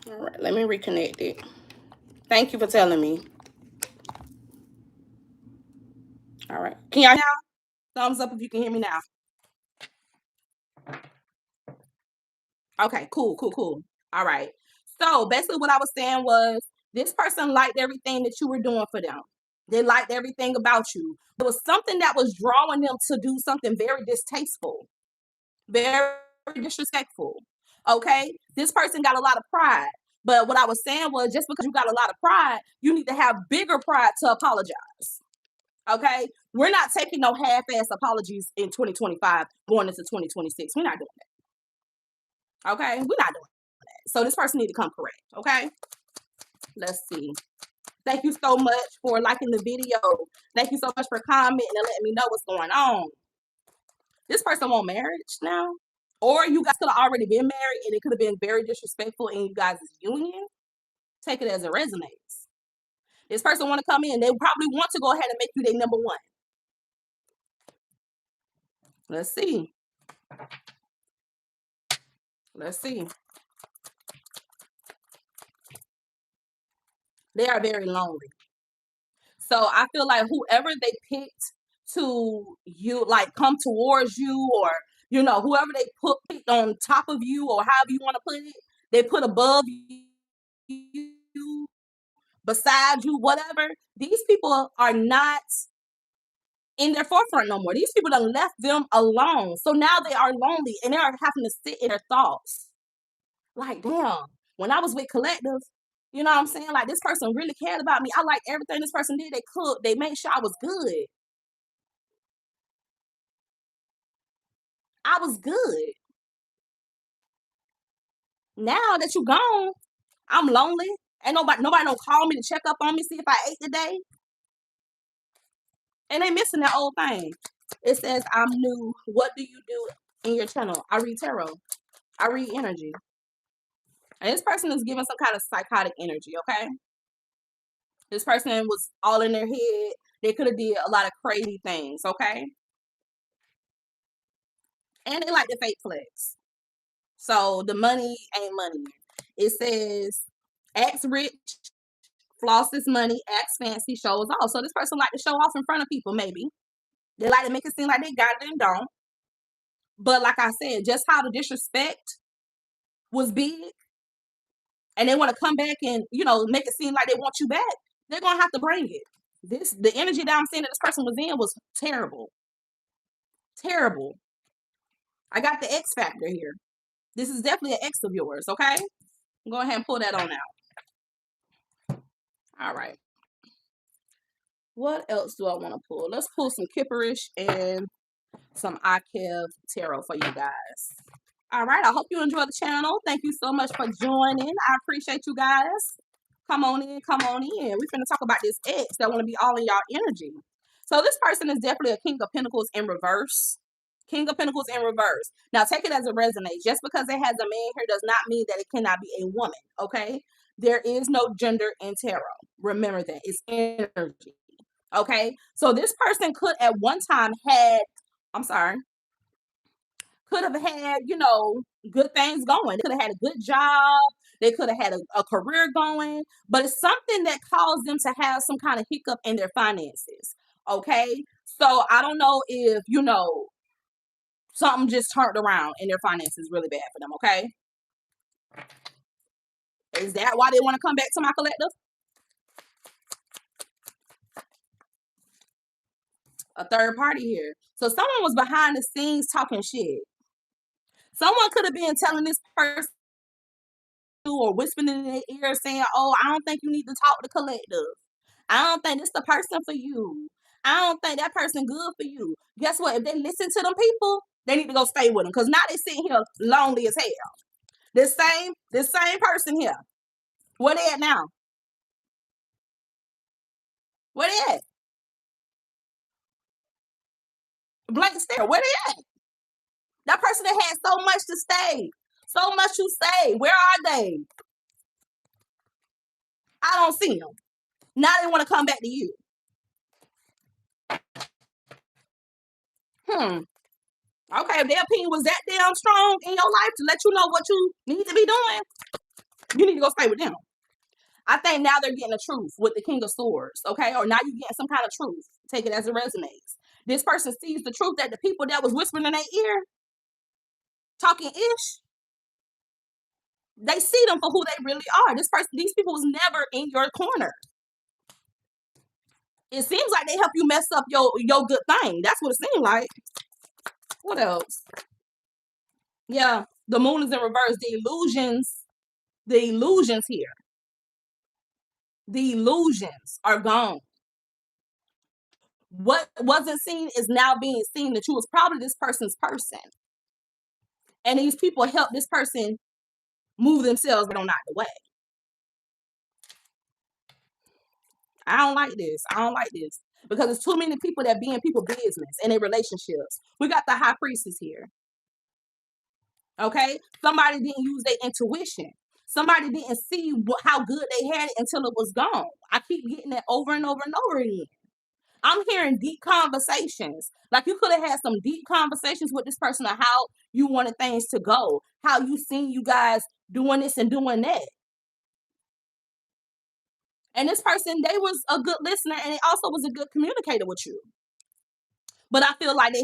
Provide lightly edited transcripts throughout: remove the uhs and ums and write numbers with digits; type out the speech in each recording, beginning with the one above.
All right, let me reconnect it. Thank you for telling me. All right. Can y'all hear now? Thumbs up if you can hear me now. Okay, cool, cool, cool. All right. So basically what I was saying was this person liked everything that you were doing for them. They liked everything about you. There was something that was drawing them to do something very distasteful, very disrespectful. Okay? This person got a lot of pride. But what I was saying was just because you got a lot of pride, you need to have bigger pride to apologize. Okay? We're not taking no half-ass apologies in 2025 going into 2026. We're not doing that. Okay? We're not doing that. So this person need to come correct. Okay? Let's see. Thank you so much for liking the video. Thank you so much for commenting and letting me know what's going on. This person want marriage now? Or you guys could have already been married and it could have been very disrespectful in you guys' union. Take it as it resonates. This person want to come in. They probably want to go ahead and make you their number one. Let's see. Let's see. They are very lonely. So I feel like whoever they picked to you, like come towards you, or you know, whoever they picked on top of you, or however you want to put it, they put above you, beside you, whatever. These people are not in their forefront no more. These people done left them alone. So now they are lonely and they are having to sit in their thoughts. Like, damn, when I was with Collective, you know what I'm saying? Like, this person really cared about me. I like everything this person did. They cooked. They made sure I was good. I was good. Now that you gone, I'm lonely. Ain't nobody don't call me to check up on me, see if I ate today. And they missing that old thing. It says, I'm new. What do you do in your channel? I read tarot. I read energy. And this person is giving some kind of psychotic energy, okay? This person was all in their head. They could have did a lot of crazy things, okay? And they like the fake flex. So the money ain't money. It says, acts rich, flosses money, acts fancy, shows off. So this person like to show off in front of people, maybe. They like to make it seem like they got it and don't. But like I said, just how the disrespect was big, and they want to come back and, you know, make it seem like they want you back, they're going to have to bring it. The energy that I'm seeing that this person was in was terrible. Terrible. I got the X factor here. This is definitely an ex of yours, okay? Go ahead and pull that on out. All right. What else do I want to pull? Let's pull some Kipperish and some Akev Tarot for you guys. All right. I hope you enjoy the channel. Thank you so much for joining. I appreciate you guys. Come on in. Come on in. We're going to talk about this ex that want to be all in y'all energy. So this person is definitely a King of Pentacles in reverse. King of Pentacles in reverse. Now, take it as it resonates. Just because it has a man here does not mean that it cannot be a woman, okay? There is no gender in tarot. Remember that. It's energy, okay? So this person could at one time could have had, you know, good things going. They could have had a good job. They could have had a career going. But it's something that caused them to have some kind of hiccup in their finances, okay? So I don't know if, you know, something just turned around and their finances really bad for them, okay? Is that why they want to come back to my collective? A third party here. So someone was behind the scenes talking shit. Someone could have been telling this person or whispering in their ear saying, oh, I don't think you need to talk to collective. I don't think this the person for you. I don't think that person good for you. Guess what? If they listen to them people, they need to go stay with them. Because now they sitting here lonely as hell. This same person here. Where they at now? Where they at? Blank stare. Where they at? That person that had so much to stay. So much to say. Where are they? I don't see them. Now they want to come back to you. Okay, if their opinion was that damn strong in your life to let you know what you need to be doing, You need to go stay with them. I think now they're getting the truth with the King of Swords, okay? Or now you're getting some kind of truth. Take it as it resonates. This person sees the truth that the people that was whispering in their ear, talking ish, they see them for who they really are. These people was never in your corner. It seems like they help you mess up your good thing. That's what it seems like. What else? Yeah, the moon is in reverse. The illusions here. The illusions are gone. What wasn't seen is now being seen, that you was probably this person's person. And these people help this person move themselves on out the way. I don't like this. I don't like this. Because there's too many people that be in people's business and in relationships. We got the high priestess here. Okay? Somebody didn't use their intuition. Somebody didn't see how good they had it until it was gone. I keep getting that over and over and over again. I'm hearing deep conversations. Like you could have had some deep conversations with this person on how you wanted things to go, how you seen you guys doing this and doing that. And this person, they was a good listener and they also was a good communicator with you. But I feel like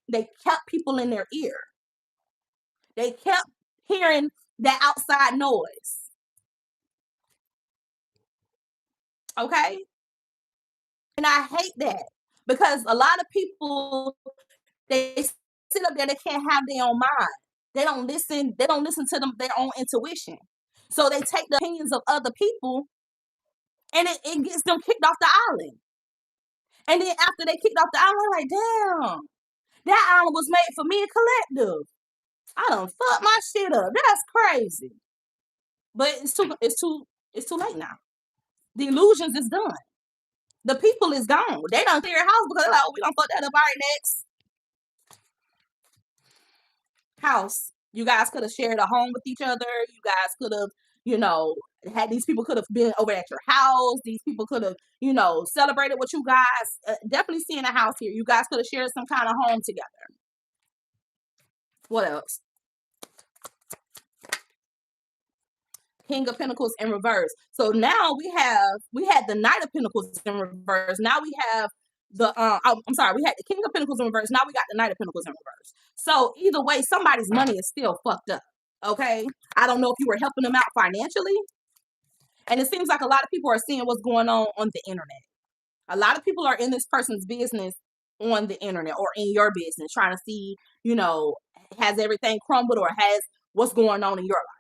they kept people in their ear. They kept hearing that outside noise. Okay? And I hate that because a lot of people, they sit up there, they can't have their own mind. They don't listen to their own intuition. So they take the opinions of other people and it gets them kicked off the island. And then after they kicked off the island, like, damn, that island was made for me and Collective. I done fucked my shit up. That's crazy. But it's too late now. The illusions is done. The people is gone. They done clear house because they're like, oh, we done fuck that up. All right, next. House. You guys could have shared a home with each other. You guys could have, these people could have been over at your house. These people could have, celebrated with you guys. Definitely seeing a house here. You guys could have shared some kind of home together. What else? King of Pentacles in reverse. So now we had the Knight of Pentacles in reverse. Now we have we had the King of Pentacles in reverse. Now we got the Knight of Pentacles in reverse. So either way, somebody's money is still fucked up. Okay? I don't know if you were helping them out financially. And it seems like a lot of people are seeing what's going on the internet. A lot of people are in this person's business on the internet or in your business trying to see, has everything crumbled or has what's going on in your life.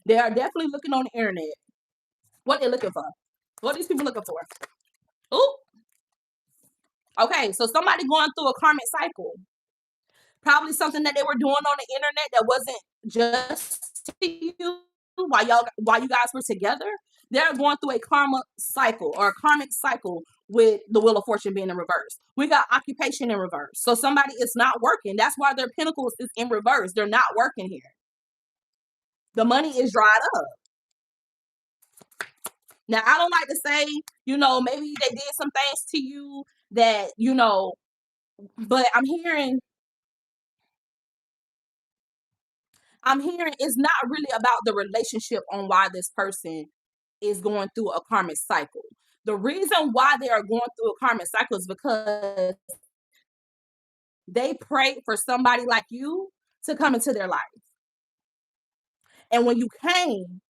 They are definitely looking on the internet. What they're looking for. What are these people looking for? Ooh. Okay, so somebody going through a karmic cycle. Probably something that they were doing on the internet that wasn't just to you while you guys were together. They're going through a karma cycle or a karmic cycle with the Wheel of Fortune being in reverse. We got occupation in reverse. So somebody is not working. That's why their pentacles is in reverse. They're not working here. The money is dried up. Now, I don't like to say, maybe they did some things to you that, but I'm hearing it's not really about the relationship on why this person is going through a karmic cycle. The reason why they are going through a karmic cycle is because they prayed for somebody like you to come into their life. And when you came,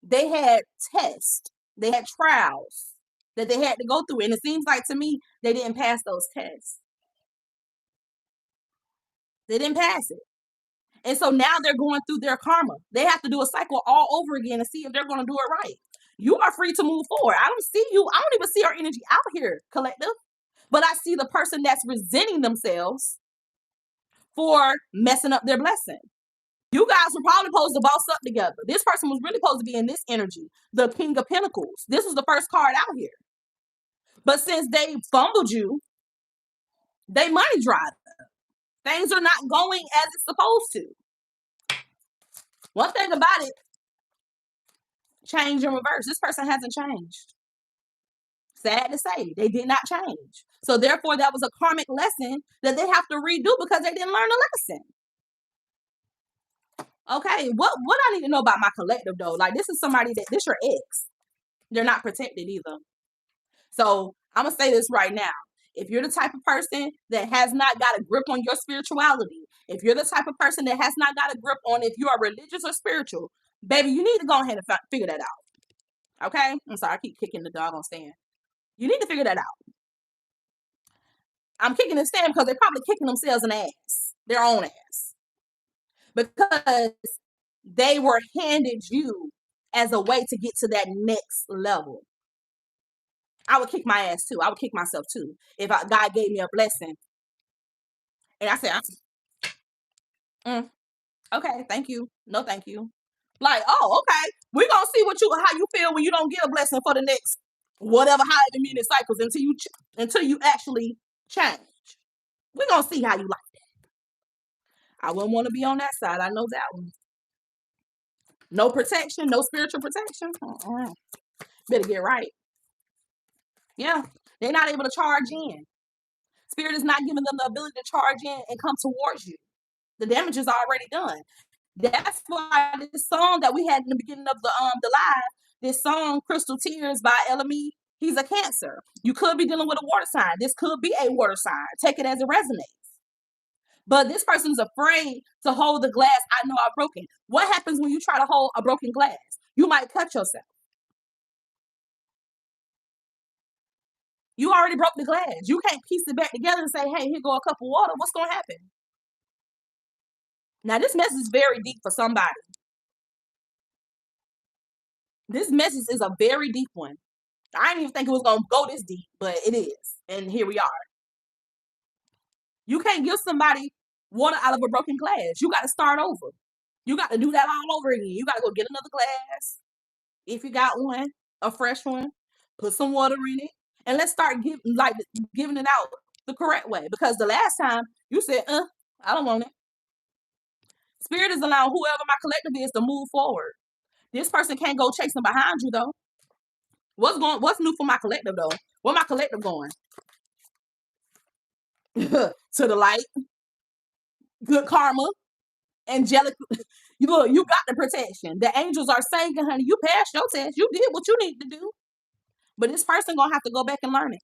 they had tests, they had trials that they had to go through. And it seems like to me, they didn't pass those tests. They didn't pass it. And so now they're going through their karma. They have to do a cycle all over again and see if they're going to do it right. You are free to move forward. I don't see you. I don't even see our energy out here, Collective. But I see the person that's resenting themselves for messing up their blessing. You guys were probably supposed to boss up together. This person was really supposed to be in this energy, the King of Pentacles. This was the first card out here. But since they fumbled you, they money dried up. Things are not going as it's supposed to. One thing about it, change in reverse. This person hasn't changed. Sad to say, they did not change. So therefore, that was a karmic lesson that they have to redo because they didn't learn a lesson. Okay, what I need to know about my collective though, like this is somebody that this your ex. They're not protected either. So I'm gonna say this right now. If you're the type of person that has not got a grip on your spirituality, if you're the type of person that has not got a grip on if you are religious or spiritual, baby, you need to go ahead and figure that out. Okay? I'm sorry, I keep kicking the dog on stand. You need to figure that out. I'm kicking the stand because they're probably kicking themselves in the ass, their own ass, because they were handed you as a way to get to that next level. I would kick my ass too. I would kick myself too if God gave me a blessing and I said, okay, thank you. No, thank you. Like, oh, okay. We're gonna see how you feel when you don't get a blessing for the next whatever however many cycles until you actually change. We're gonna see how you like that. I wouldn't want to be on that side. I know that one. No protection, no spiritual protection. Better get right. Yeah, they're not able to charge in. Spirit is not giving them the ability to charge in and come towards you. The damage is already done. That's why this song that we had in the beginning of the live, this song Crystal Tears by LME, he's a Cancer. You could be dealing with a water sign. This could be a water sign. Take it as it resonates. But this person's afraid to hold the glass I know I've broken. What happens when you try to hold a broken glass? You might cut yourself. You already broke the glass. You can't piece it back together and say, hey, here go a cup of water. What's going to happen? Now, this message is very deep for somebody. This message is a very deep one. I didn't even think it was going to go this deep, but it is. And here we are. You can't give somebody water out of a broken glass. You got to start over. You got to do that all over again. You got to go get another glass. If you got one, a fresh one, put some water in it. And let's start giving it out the correct way. Because the last time you said, I don't want it. Spirit is allowing whoever my collective is to move forward. This person can't go chasing behind you though. What's new for my collective though? Where my collective going? To the light. Good karma. Angelic. You got the protection. The angels are saying, honey, you passed your test. You did what you need to do. But this person gonna have to go back and learn it.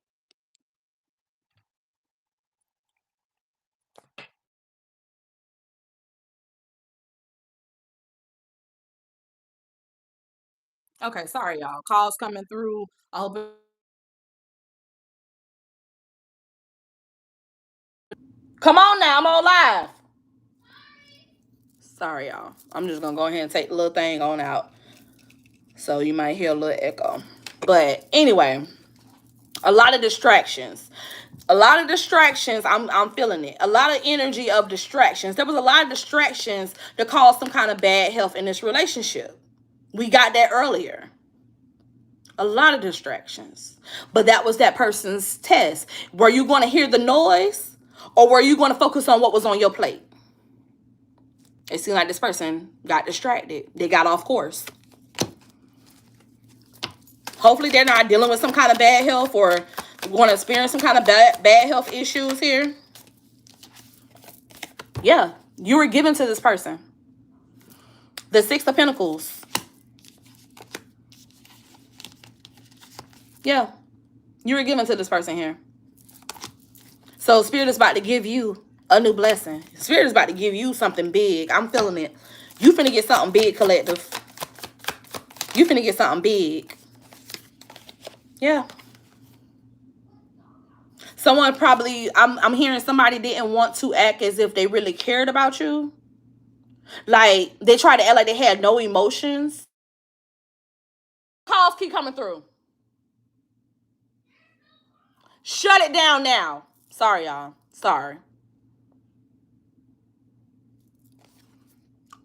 Okay, sorry, y'all. Calls coming through. I hope come on now, I'm on live. Sorry, y'all. I'm just gonna go ahead and take the little thing on out. So you might hear a little echo. But anyway, a lot of distractions. I'm feeling it. A lot of energy of distractions. There was a lot of distractions that caused some kind of bad health in this relationship. We got that earlier. A lot of distractions. But that was that person's test. Were you going to hear the noise or were you going to focus on what was on your plate? It seemed like this person got distracted. They got off course. Hopefully they're not dealing with some kind of bad health or going to experience some kind of bad health issues here. Yeah, you were given to this person. The Six of Pentacles. Yeah, you were given to this person here. So Spirit is about to give you a new blessing. Spirit is about to give you something big. I'm feeling it. You finna get something big, collective. You finna get something big. Yeah. Someone probably, I'm hearing somebody didn't want to act as if they really cared about you. Like, they tried to act like they had no emotions. Calls keep coming through. Shut it down now. Sorry, y'all. Sorry.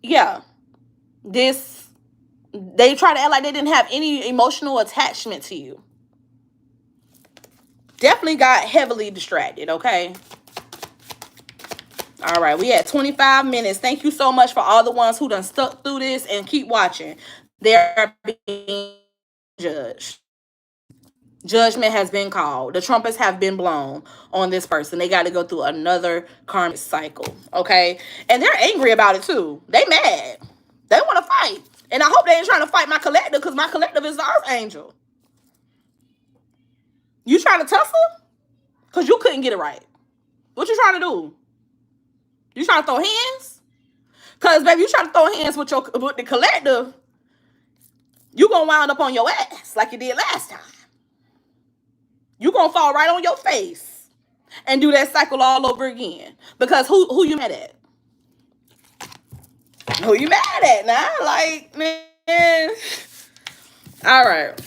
Yeah. They try to act like they didn't have any emotional attachment to you. Definitely got heavily distracted, okay? All right, we at 25 minutes. Thank you so much for all the ones who done stuck through this and keep watching. They're being judged. Judgment has been called. The trumpets have been blown on this person. They got to go through another karmic cycle, okay? And they're angry about it too. They mad. They want to fight. And I hope they ain't trying to fight my collective, because my collective is the archangel. You trying to tussle? Because you couldn't get it right. What you trying to do? You trying to throw hands? Because, baby, you trying to throw hands with the collective, you going to wind up on your ass like you did last time. You going to fall right on your face and do that cycle all over again. Because who you mad at? Who you mad at now? Like, man. All right.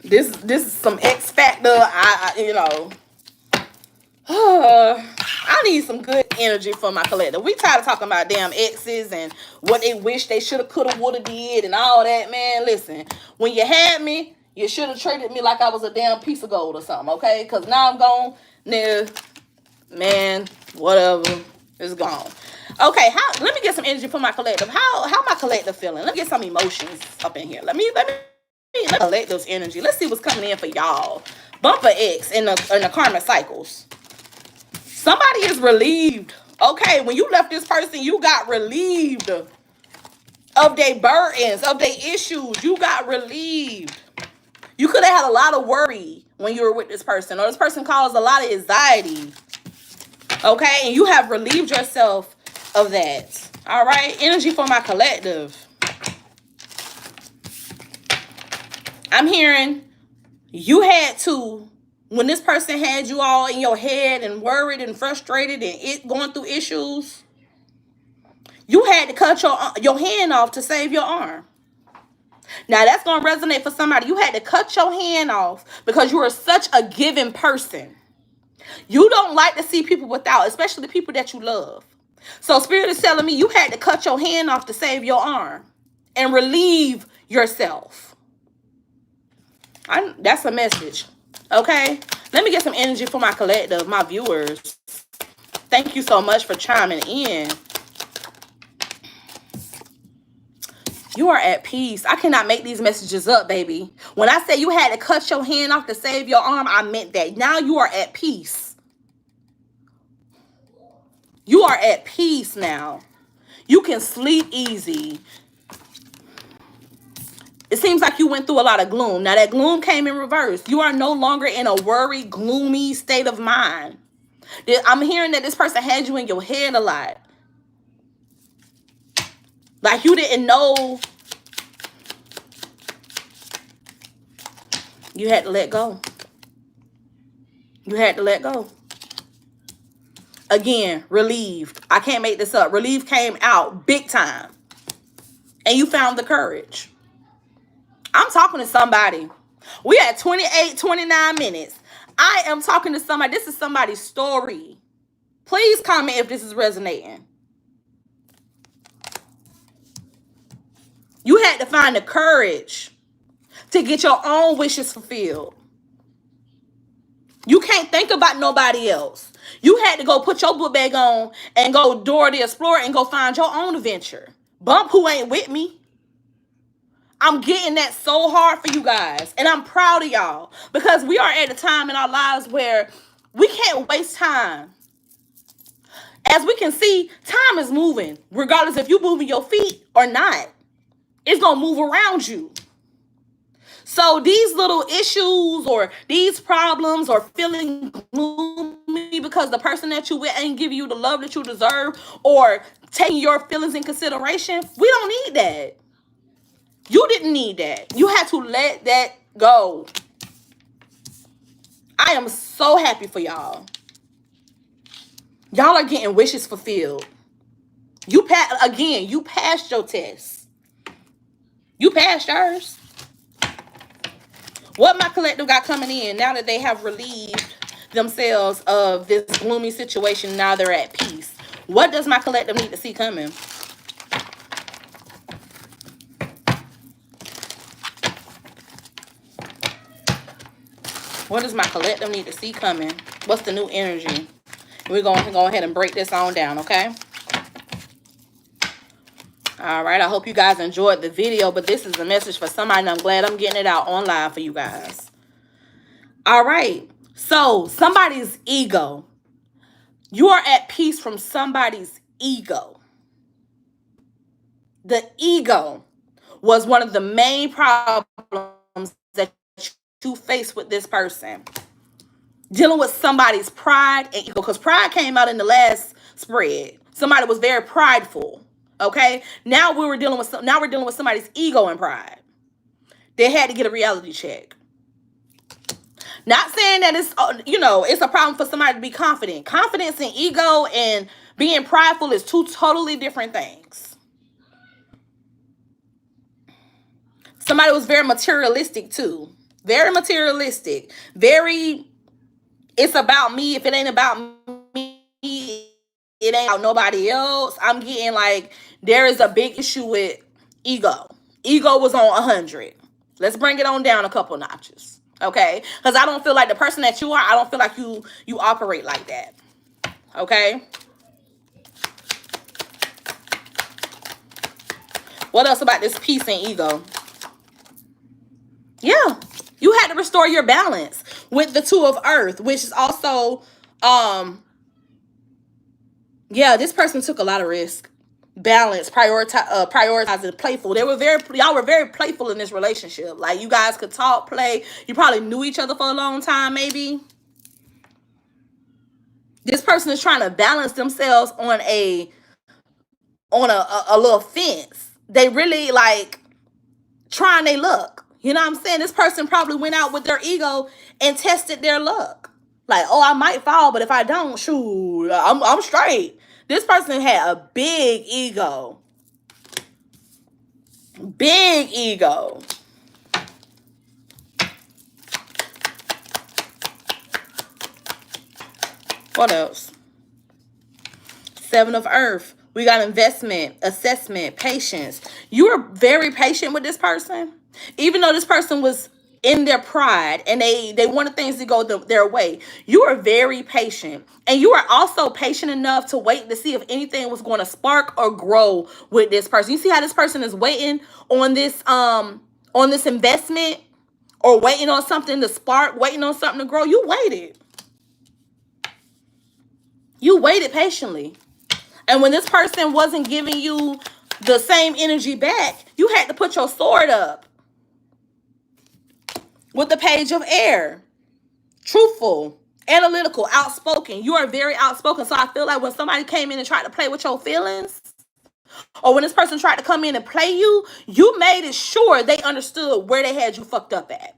This is some X Factor. I need some good energy for my collective. We tired of talking about damn exes and what they wish they should have, could have, would have did and all that, man. Listen, when you had me, you should have treated me like I was a damn piece of gold or something, okay? Because now I'm gone. Man, whatever. It's gone. Okay, let me get some energy for my collective. How my collective feeling? Let me get some emotions up in here. Let me collect those energy. Let's see what's coming in for y'all. Bumper X in the karma cycles. Somebody is relieved. Okay, when you left this person, you got relieved of their burdens, of their issues. You got relieved. You could have had a lot of worry when you were with this person, or this person caused a lot of anxiety. Okay, and you have relieved yourself of that. All right, energy for my collective. I'm hearing you had to, when this person had you all in your head and worried and frustrated and going through issues, you had to cut your hand off to save your arm. Now that's going to resonate for somebody. You had to cut your hand off because you are such a giving person. You don't like to see people without, especially the people that you love. So Spirit is telling me you had to cut your hand off to save your arm and relieve yourself. That's a message. Okay? Let me get some energy for my collective, my viewers. Thank you so much for chiming in. You are at peace. I cannot make these messages up, baby. When I say you had to cut your hand off to save your arm, I meant that. Now you are at peace. You are at peace now. You can sleep easy. It seems like you went through a lot of gloom. Now that gloom came in reverse. You are no longer in a worried, gloomy state of mind. I'm hearing that this person had you in your head a lot. Like you didn't know. You had to let go. You had to let go. Again, relieved. I can't make this up. Relief came out big time. And you found the courage. I'm talking to somebody. We at 29 minutes. I am talking to somebody. This is somebody's story. Please comment if this is resonating. You had to find the courage to get your own wishes fulfilled. You can't think about nobody else. You had to go put your book bag on and go Dora the Explorer and go find your own adventure. Bump who ain't with me. I'm getting that so hard for you guys. And I'm proud of y'all. Because we are at a time in our lives where we can't waste time. As we can see, time is moving. Regardless if you're moving your feet or not. It's going to move around you. So these little issues or these problems or feeling gloomy because the person that you with ain't give you the love that you deserve or taking your feelings in consideration, we don't need that. You didn't need that. You had to let that go. I am so happy for y'all. Y'all are getting wishes fulfilled. You passed your test. You passed yours. What my collective got coming in now that they have relieved themselves of this gloomy situation, now they're at peace. What does my collective need to see coming? What does my collective need to see coming? What's the new energy? We're going to go ahead and break this on down, okay? All right, I hope you guys enjoyed the video, but this is a message for somebody, and I'm glad I'm getting it out online for you guys. All right, so somebody's ego. You are at peace from somebody's ego. The ego was one of the main problems that you face with this person. Dealing with somebody's pride and ego, because pride came out in the last spread. Somebody was very prideful. Okay, now we're dealing with somebody's ego and pride. They had to get a reality check. Not saying that it's it's a problem for somebody to be confident. Confidence and ego and being prideful is two totally different things. Somebody was very materialistic too. Very materialistic. Very, it's about me. If it ain't about me, it ain't about nobody else. I'm getting like, there is a big issue with ego. Ego was on 100. Let's bring it on down a couple notches. Okay? Because I don't feel like the person that you are, I don't feel like you operate like that. Okay? What else about this peace and ego? Yeah. You had to restore your balance with the Two of Earth, which is also, yeah, this person took a lot of risk. Balance, prioritizing, playful. Y'all were very playful in this relationship. Like, you guys could talk, play. You probably knew each other for a long time, maybe. This person is trying to balance themselves on a little fence. They really like trying their luck. You know what I'm saying? This person probably went out with their ego and tested their luck. Like, oh, I might fall, but if I don't, shoot, I'm straight. This person had a big ego. Big ego. What else? Seven of Earth. We got investment, assessment, patience. You were very patient with this person. Even though this person was in their pride and they wanted things to go their way, you were very patient. And you were also patient enough to wait to see if anything was going to spark or grow with this person. You see how this person is waiting on this investment, or waiting on something to spark, waiting on something to grow. You waited. You waited patiently. And when this person wasn't giving you the same energy back, you had to put your sword up. With the Page of Air. Truthful, analytical, outspoken. You are very outspoken. So I feel like when somebody came in and tried to play with your feelings, or when this person tried to come in and play you, you made it sure they understood where they had you fucked up at.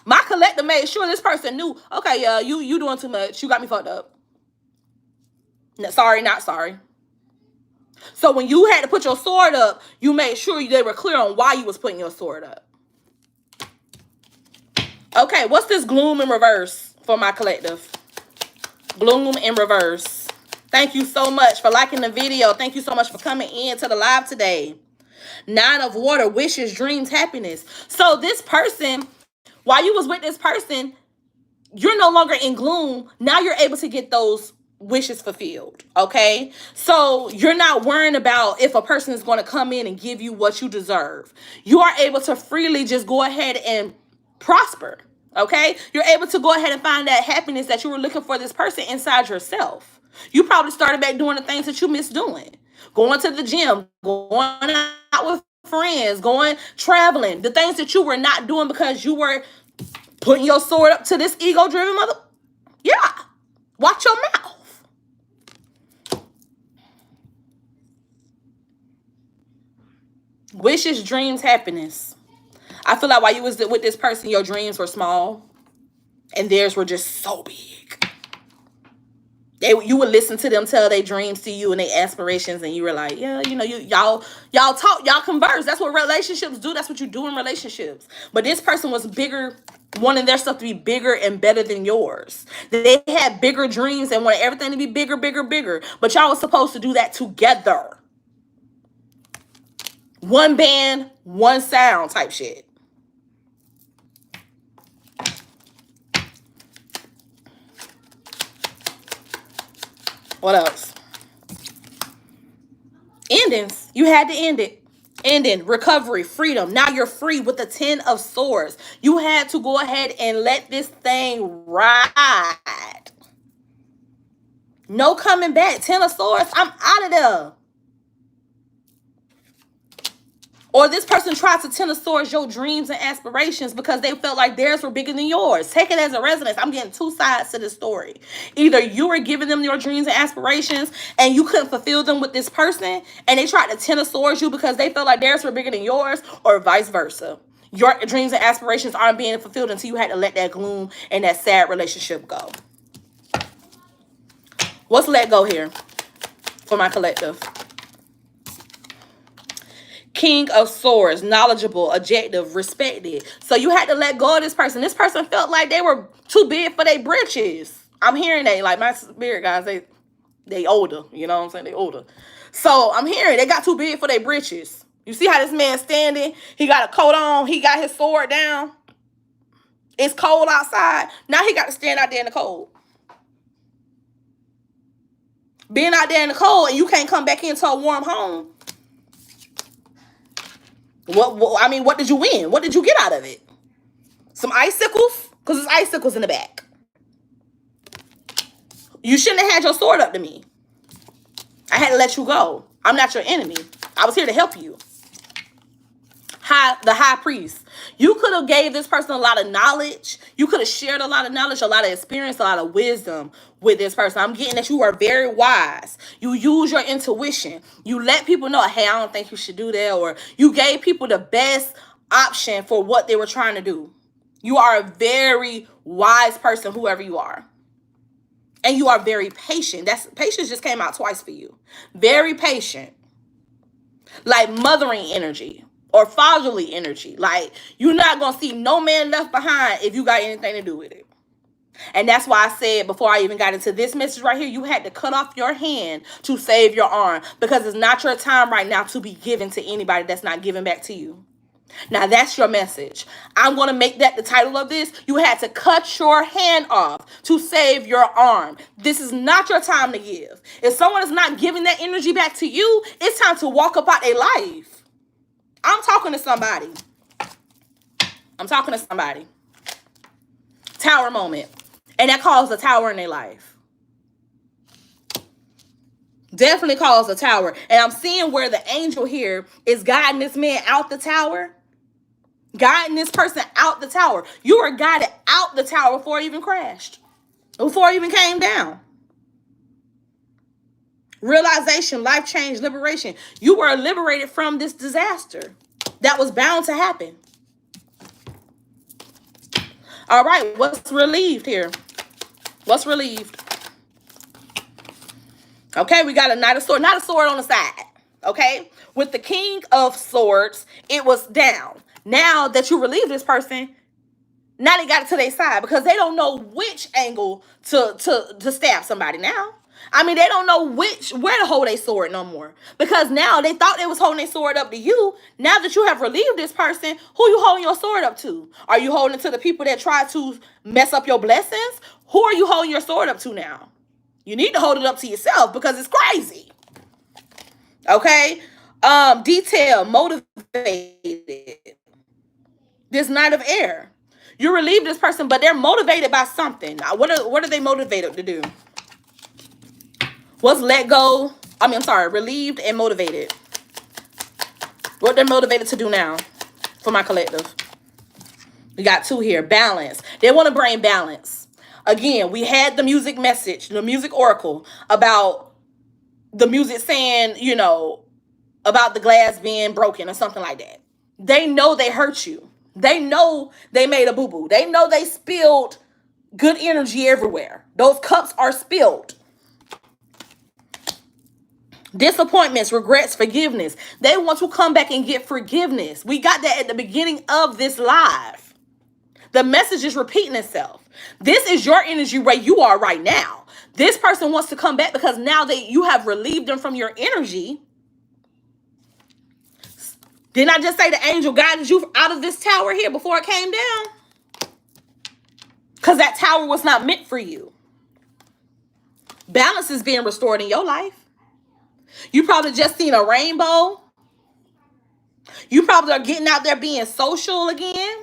My collective made sure this person knew, okay, you doing too much. You got me fucked up. No, sorry, not sorry. So when you had to put your sword up, you made sure they were clear on why you was putting your sword up. Okay, what's this gloom in reverse for my collective? Gloom in reverse. Thank you so much for liking the video. Thank you so much for coming in to the live today. Nine of Water, wishes, dreams, happiness. So this person, while you was with this person, you're no longer in gloom. Now you're able to get those wishes fulfilled. Okay, so you're not worrying about if a person is going to come in and give you what you deserve. You are able to freely just go ahead and prosper. Okay, you're able to go ahead and find that happiness that you were looking for this person inside yourself. You probably started back doing the things that you miss doing, going to the gym, going out with friends, going traveling, the things that you were not doing because you were putting your sword up to this ego-driven mother. Yeah. Watch your mouth. Wishes, dreams, happiness. I feel like while you was with this person, your dreams were small and theirs were just so big. You would listen to them tell their dreams to you and their aspirations, and you were like, yeah, y'all talk, y'all converse. That's what relationships do. That's what you do in relationships. But this person was bigger, wanting their stuff to be bigger and better than yours. They had bigger dreams and wanted everything to be bigger, bigger, bigger. But y'all was supposed to do that together. One band, one sound type shit. What else? Endings. You had to end it. Ending, recovery, freedom. Now you're free with the 10 of Swords. You had to go ahead and let this thing ride. No coming back. 10 of Swords. I'm out of there. Or this person tried to tend towards your dreams and aspirations because they felt like theirs were bigger than yours. Take it as a resonance. I'm getting two sides to this story. Either you were giving them your dreams and aspirations and you couldn't fulfill them with this person, and they tried to tend towards you because they felt like theirs were bigger than yours, or vice versa. Your dreams and aspirations aren't being fulfilled until you had to let that gloom and that sad relationship go. What's let go here for my collective? King of Swords, knowledgeable, objective, respected. So you had to let go of this person. This person felt like they were too big for their britches. I'm hearing that, like my spirit guys, they older. You know what I'm saying? They older. So I'm hearing they got too big for their britches. You see how this man's standing? He got a coat on. He got his sword down. It's cold outside. Now he got to stand out there in the cold. Being out there in the cold and you can't come back into a warm home. What did you win? What did you get out of it? Some icicles? Because there's icicles in the back. You shouldn't have had your sword up to me. I had to let you go. I'm not your enemy. I was here to help you. The high priest. You could have gave this person a lot of knowledge. You could have shared a lot of knowledge, a lot of experience, a lot of wisdom with this person. I'm getting that you are very wise. You use your intuition. You let people know, hey, I don't think you should do that. Or you gave people the best option for what they were trying to do. You are a very wise person, whoever you are. And you are very patient. Patience just came out twice for you. Very patient. Like mothering energy. Or fatherly energy. Like, you're not going to see no man left behind if you got anything to do with it. And that's why I said before I even got into this message right here, you had to cut off your hand to save your arm. Because it's not your time right now to be given to anybody that's not giving back to you. Now, that's your message. I'm going to make that the title of this. You had to cut your hand off to save your arm. This is not your time to give. If someone is not giving that energy back to you, it's time to walk up out their life. I'm talking to somebody. I'm talking to somebody. Tower moment. And that caused a tower in their life. Definitely caused a tower. And I'm seeing where the angel here is guiding this man out the tower. Guiding this person out the tower. You were guided out the tower before it even crashed. Before it even came down. Realization, life change, liberation. You were liberated from this disaster that was bound to happen. All right, what's relieved here? What's relieved? Okay, we got a Knight of Swords, not a sword on the side. Okay, with the King of Swords, it was down. Now that you relieve this person, now they got it to their side because they don't know which angle to stab somebody now. I mean, they don't know where to hold their sword no more. Because now they thought they was holding their sword up to you. Now that you have relieved this person, who you holding your sword up to? Are you holding it to the people that try to mess up your blessings? Who are you holding your sword up to now? You need to hold it up to yourself because it's crazy. Okay? Detail, motivated. This Knight of Air. You relieve this person, but they're motivated by something. What are they motivated to do? What's let go? Relieved and motivated. What they're motivated to do now for my collective. We got two here. Balance. They want to bring balance. Again, we had the music message, the music oracle about the music saying, you know, about the glass being broken or something like that. They know they hurt you. They know they made a boo-boo. They know they spilled good energy everywhere. Those cups are spilled. Disappointments, regrets, forgiveness. They want to come back and get forgiveness. We got that at the beginning of this live. The message is repeating itself. This is your energy where you are right now. This person wants to come back because now you have relieved them from your energy. Didn't I just say the angel guided you out of this tower here before it came down? Because that tower was not meant for you. Balance is being restored in your life. You probably just seen a rainbow. You probably are getting out there being social again.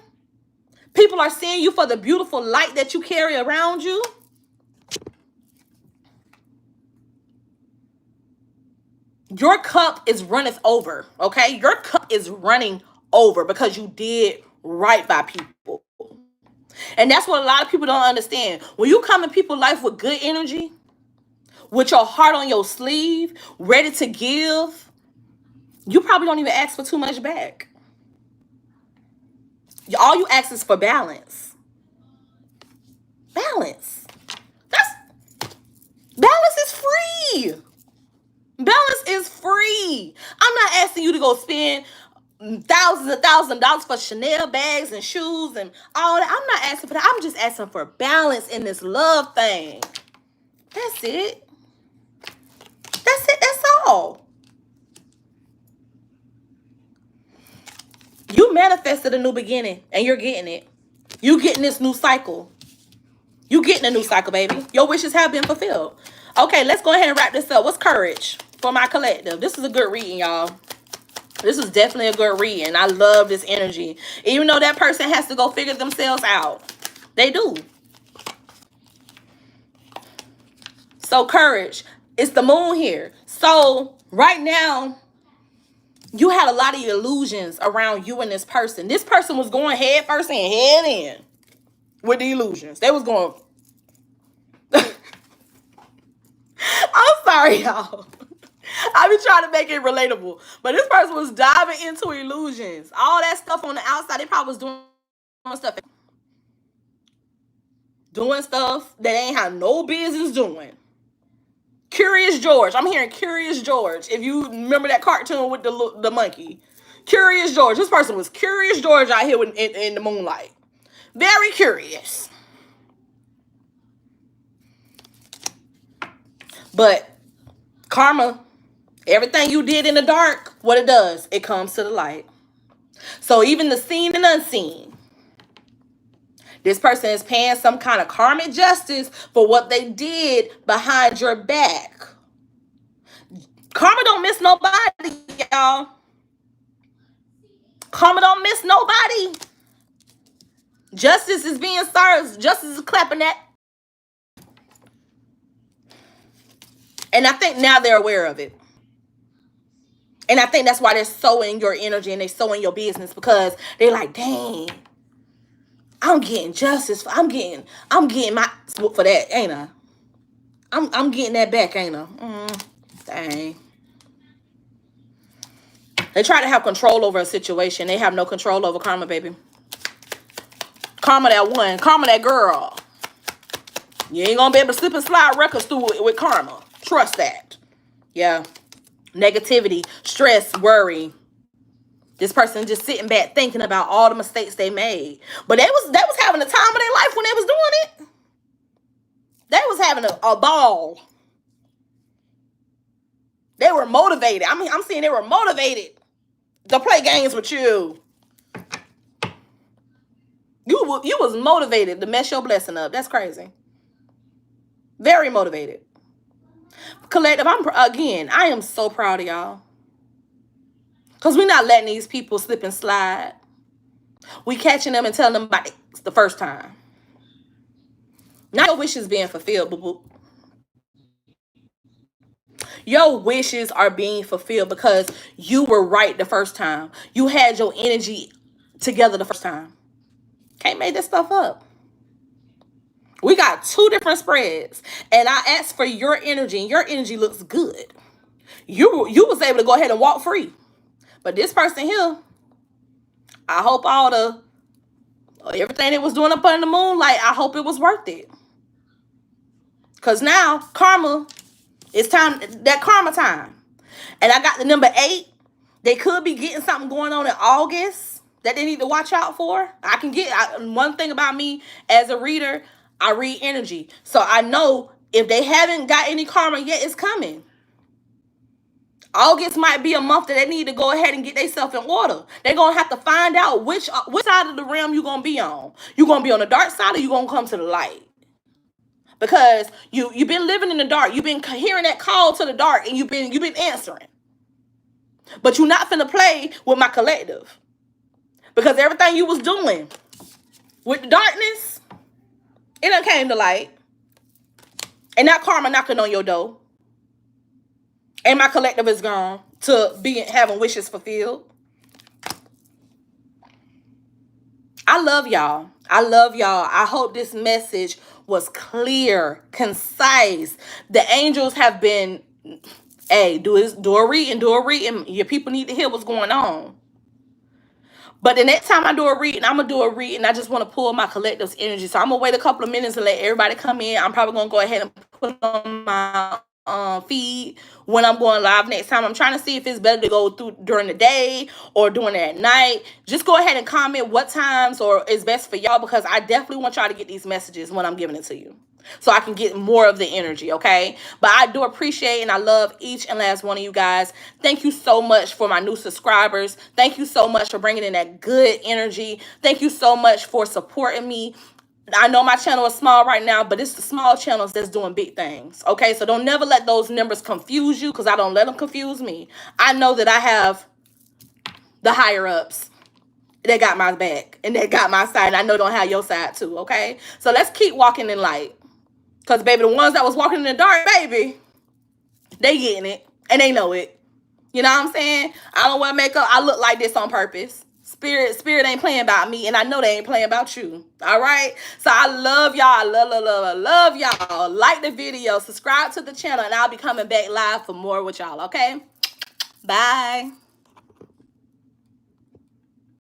People are seeing you for the beautiful light that you carry around you. Your cup is runneth over, okay? Your cup is running over because you did right by people. And that's what a lot of people don't understand. When you come in people's life with good energy, with your heart on your sleeve, ready to give, you probably don't even ask for too much back. All you ask is for balance. Balance. That's balance is free. Balance is free. I'm not asking you to go spend thousands of dollars for Chanel bags and shoes and all that. I'm not asking for that. I'm just asking for balance in this love thing. That's it. That's it. That's all. You manifested a new beginning and you're getting it. You getting this new cycle. You getting a new cycle, baby. Your wishes have been fulfilled. Okay, let's go ahead and wrap this up. What's courage for my collective? This is a good reading, y'all. This is definitely a good reading. I love this energy. Even though that person has to go figure themselves out. They do. So courage. It's the moon here. So right now, you had a lot of illusions around you and this person. This person was going head first and head in with the illusions. They was going... I'm sorry, y'all. I be trying to make it relatable. But this person was diving into illusions. All that stuff on the outside, they probably was doing stuff that they ain't have no business doing. Curious George. I'm hearing Curious George. If you remember that cartoon with the monkey. Curious George. This person was Curious George out here in the moonlight. Very curious. But karma, everything you did in the dark, what it does, it comes to the light. So even the seen and unseen, this person is paying some kind of karmic justice for what they did behind your back. Karma don't miss nobody, y'all. Karma don't miss nobody. Justice is being served. Justice is clapping that. And I think now they're aware of it. And I think that's why they're so in your energy and they're so in your business, because they're like, dang, I'm getting justice. I'm getting my for that, ain't I? I'm getting that back, ain't I? Dang. They try to have control over a situation. They have no control over karma, baby. Karma that one. Karma that girl. You ain't gonna be able to slip and slide records through it with karma. Trust that. Yeah. Negativity, stress, worry. This person just sitting back thinking about all the mistakes they made. But they was having a time of their life when they was doing it. They was having a ball. They were motivated. I mean, I'm saying they were motivated to play games with you. You was motivated to mess your blessing up. That's crazy. Very motivated. Collective, I am so proud of y'all. Because we're not letting these people slip and slide. We catching them and telling them about it the first time. Not your wishes being fulfilled, boo-boo. Your wishes are being fulfilled because you were right the first time. You had your energy together the first time. Can't make this stuff up. We got 2 different spreads. And I asked for your energy, and your energy looks good. You was able to go ahead and walk free. But this person here, I hope everything it was doing up under the moonlight, I hope it was worth it. Because now, karma, it's time, that karma time. And I got the number 8. They could be getting something going on in August that they need to watch out for. One thing about me as a reader, I read energy. So I know if they haven't got any karma yet, it's coming. August might be a month that they need to go ahead and get themselves in order. They're going to have to find out which side of the realm you're going to be on. You're going to be on the dark side, or you're going to come to the light. Because you've been living in the dark. You've been hearing that call to the dark, and you've been answering. But you're not finna play with my collective. Because everything you was doing with the darkness, it done came to light. And now karma knocking on your door. And my collective is gone to be having wishes fulfilled. I love y'all. I love y'all. I hope this message was clear, concise. The angels have been, hey, do a reading, do a reading. Your people need to hear what's going on. But the next time I do a reading, I'm gonna do a reading. I just want to pull my collective's energy. So I'm gonna wait a couple of minutes and let everybody come in. I'm probably gonna go ahead and put on my feed when I'm going live next time. I'm trying to see if it's better to go through during the day or doing it at night. Just go ahead and comment what times or is best for y'all, because I definitely want y'all to get these messages when I'm giving it to you, so I can get more of the energy, okay? But I do appreciate and I love each and last one of you guys. Thank you so much for my new subscribers. Thank you so much for bringing in that good energy. Thank you so much for supporting me. I know my channel is small right now, but it's the small channels that's doing big things, okay? So don't never let those numbers confuse you, because I don't let them confuse me. I know that I have the higher ups. They got my back and they got my side. And I know don't have your side too, okay? So let's keep walking in light. Because, baby, the ones that was walking in the dark, baby, they getting it. And they know it. You know what I'm saying? I don't wear makeup. I look like this on purpose. Spirit ain't playing about me, and I know they ain't playing about you. All right? So I love y'all. I love y'all. Like the video. Subscribe to the channel, and I'll be coming back live for more with y'all, okay? Bye.